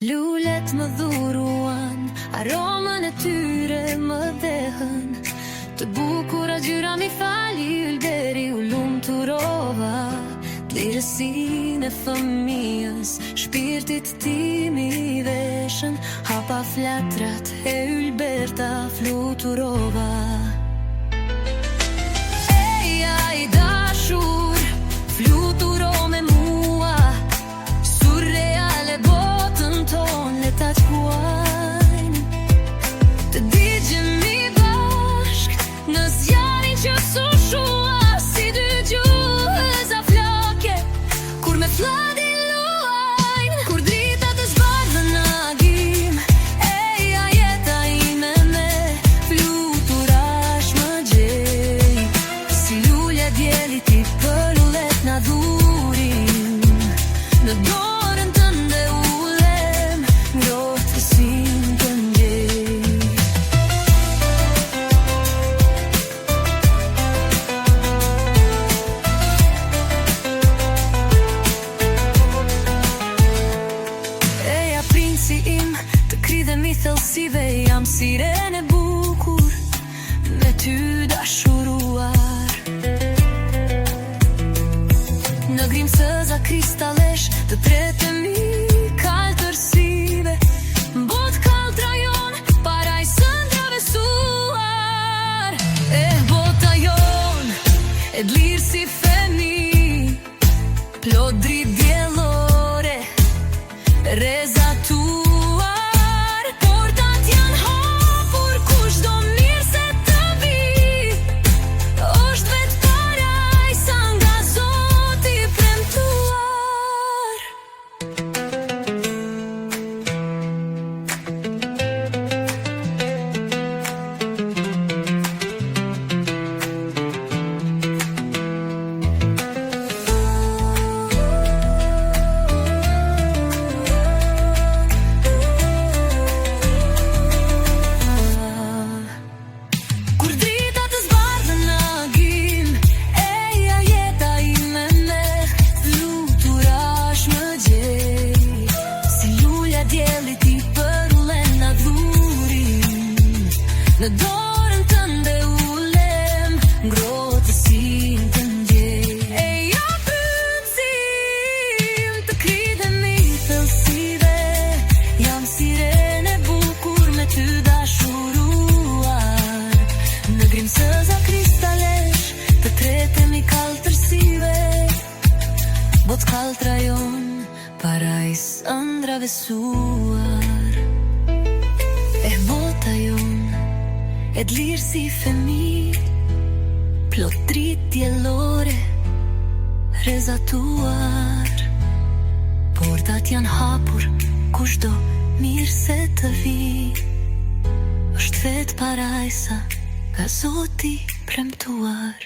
Lulet më dhuruan, aromën e tyre më dehën. Të bukura gjyra mi fali, ylberi u lumturova. Lirësinë e fëmijës, shpirtit tim i veshën. Hapa flatrat e ylberta, fluturova. Eja i dashur, fluturo me mua. Surreale botën tonë, le ta quajnë. Të digjemi bashk në zjarin që sushua. Si dy gjuhëza flake, kur me fladi luajnë. Kur drita të zbardhën agim, eja jeta ime me fluturash më gjej. Si lulja djelit i përullet na dhurim. Në dorën tënde ulem, ngrohtësinë të ndjej. Eja princi im, të kridhemi thellësive, jam sirene bukur, me ty dashuruar. Në grimsëza kristallesh, të tretemi kaltërsive. Bot kaltra jon, parajsë ndravësuar. Bota jon, e dlirë si femi, plot dritë djellore, reza tuar. Portat janë hapur, kushdo mirë se të vi. Është vetë parajsa nga Zoti premtuar. Kur drita të zbardhën agim, eja jeta ime me fluturash më gjej. Si lulja djelit i përullen na dhurim. Në dorën tënde ulem, ngrohtësinë të ndjej. Eja princim, të kridhemi thellësive, jam sirene bukur me ty dashuruar. Në grimsëza kristallesh, të tretemi kaltërsive. Bot kaltra jon, parajsë ndravësuar. Bota jon, e dlirë si femi, plot dritë djellore, rezatuar. Portat janë hapur, kushdo mirë se të vi. Është vetë parajsa nga Zoti premtuar.